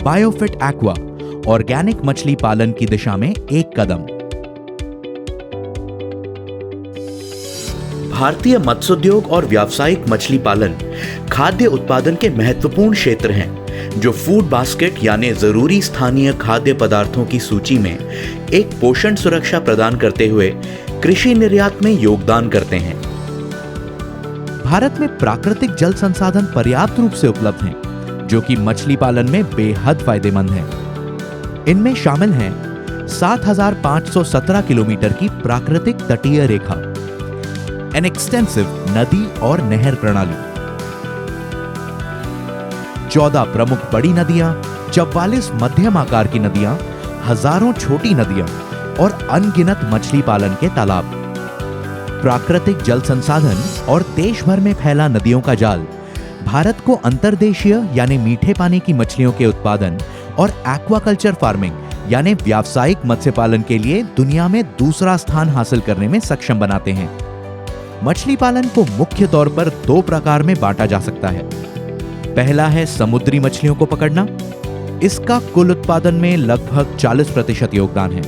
बायोफिट aqua, organic मछली पालन की दिशा में एक कदम। भारतीय मत्स्योद्योग और व्यावसायिक मछली पालन खाद्य उत्पादन के महत्वपूर्ण क्षेत्र हैं, जो फूड बास्केट यानी जरूरी स्थानीय खाद्य पदार्थों की सूची में एक पोषण सुरक्षा प्रदान करते हुए कृषि निर्यात में योगदान करते हैं। भारत में प्राकृतिक जल संसाधन पर्याप्त रूप से उपलब्ध हैं, जो कि मछली पालन में बेहद फायदेमंद हैं। इनमें शामिल हैं 7,517 किलोमीटर की प्राकृतिक तटीय रेखा, एन एक्सटेंसिव नदी और नहर प्रणाली, 14 प्रमुख बड़ी नदियां, 44 मध्यम आकार की नदियां, हजारों छोटी नदियां और अनगिनत मछली पालन के तालाब। प्राकृतिक जल संसाधन और देश भर में फैला नदियों का जाल भारत को अंतर्देशीय यानी मीठे पानी की मछलियों के उत्पादन और एक्वाकल्चर फार्मिंग यानी व्यावसायिक मत्स्य पालन के लिए दुनिया में दूसरा स्थान हासिल करने में सक्षम बनाते हैं। मछली पालन को मुख्य तौर पर दो प्रकार में बांटा जा सकता है। पहला है समुद्री मछलियों को पकड़ना। इसका कुल उत्पादन में लगभग 40% योगदान है।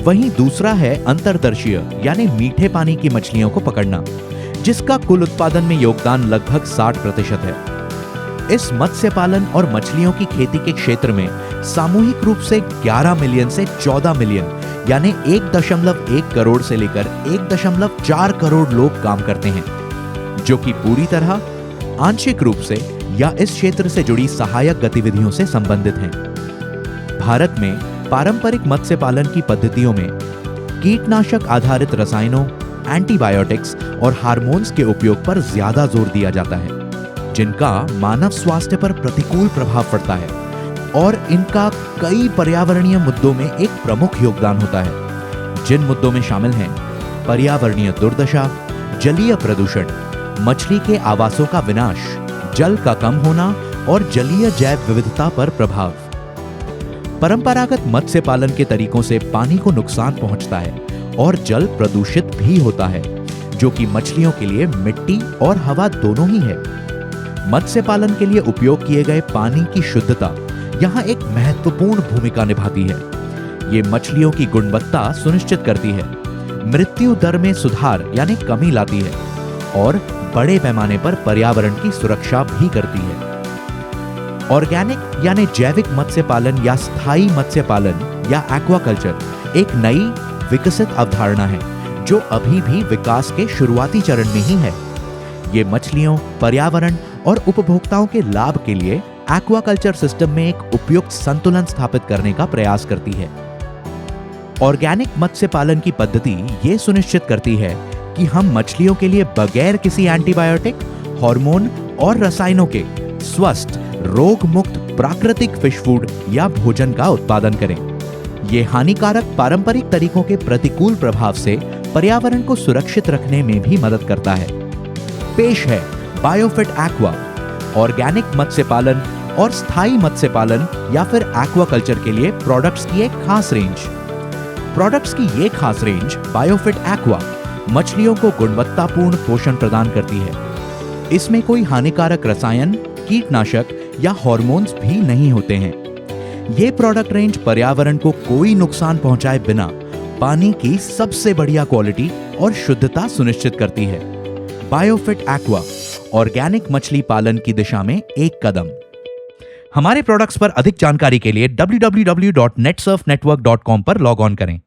वहीं दूसरा है अंतर्देशीय यानी मीठे पानी की मछलियों को पकड़ना, जिसका कुल उत्पादन में योगदान लगभग 60% है। इस मत्स्य पालन और मछलियों की खेती के क्षेत्र में सामूहिक रूप से 11 मिलियन से 14 मिलियन यानी 1.1 करोड़ से लेकर 1.4 करोड़ लोग काम करते हैं, जो कि पूरी तरह, आंशिक रूप से या इस क्षेत्र से जुड़ी सहायक गतिविधियों से संबंधित हैं। भारत में पारंपरिक मत्स्य पालन की पद्धतियों में कीटनाशक आधारित रसायनों, एंटीबायोटिक्स और हार्मोन्स के उपयोग पर ज्यादा जोर दिया जाता है, जिनका मानव स्वास्थ्य पर प्रतिकूल प्रभाव पड़ता है और इनका कई पर्यावरणीय मुद्दों में एक प्रमुख योगदान होता है, जिन मुद्दों में शामिल हैं पर्यावरणीय दुर्दशा, जलीय प्रदूषण, मछली के आवासों का विनाश, जल का कम होना और जलीय जैव विविधता पर प्रभाव। परंपरागत मत्स्य पालन के तरीकों से पानी को नुकसान पहुंचता है और जल प्रदूषित भी होता है, जो कि मछलियों के लिए मिट्टी और हवा दोनों ही है। मत्स्य पालन के लिए उपयोग किए गए पानी की शुद्धता यहाँ एक महत्वपूर्ण भूमिका निभाती है। ये मछलियों की गुणवत्ता सुनिश्चित करती है, मृत्यु दर में सुधार यानी कमी लाती है और बड़े पैमाने पर पर्यावरण की सुरक्षा भी करती है। ऑर्गेनिक यानी जैविक मत्स्य पालन या स्थायी मत्स्य पालन या एक्वाकल्चर एक नई विकसित अवधारणा है, जो अभी भी विकास के शुरुआती चरण में ही है। ये मछलियों, पर्यावरण और उपभोक्ताओं के लाभ के लिए एक्वाकल्चर सिस्टम में एक उपयुक्त संतुलन स्थापित करने का प्रयास करती है। ऑर्गेनिक मत्स्य पालन की पद्धति ये सुनिश्चित करती है कि हम मछलियों के लिए बगैर किसी एंटीबायोटिक, हार्मोन और रसायनों के स्वस्थ, रोग मुक्त प्राकृतिक फिश फूड या भोजन का उत्पादन करें। ये हानिकारक पारंपरिक तरीकों के प्रतिकूल प्रभाव से पर्यावरण को सुरक्षित रखने में भी मदद करता है। पेश है बायोफिट एक्वा, ऑर्गेनिक मत्स्य पालन और स्थायी मत्स्य पालन या फिर एक्वाकल्चर के लिए प्रोडक्ट्स की एक खास रेंज। प्रोडक्ट्स की ये खास रेंज बायोफिट एक्वा मछलियों को गुणवत्तापूर्ण पोषण प्रदान करती है। इसमें कोई हानिकारक रसायन, कीटनाशक या हार्मोन्स भी नहीं होते हैं। ये प्रोडक्ट रेंज पर्यावरण को कोई नुकसान पहुंचाए बिना पानी की सबसे बढ़िया क्वालिटी और शुद्धता सुनिश्चित करती है। बायोफिट एक्वा, ऑर्गेनिक मछली पालन की दिशा में एक कदम। हमारे प्रोडक्ट्स पर अधिक जानकारी के लिए www.netsurfnetwork.com पर लॉग ऑन करें।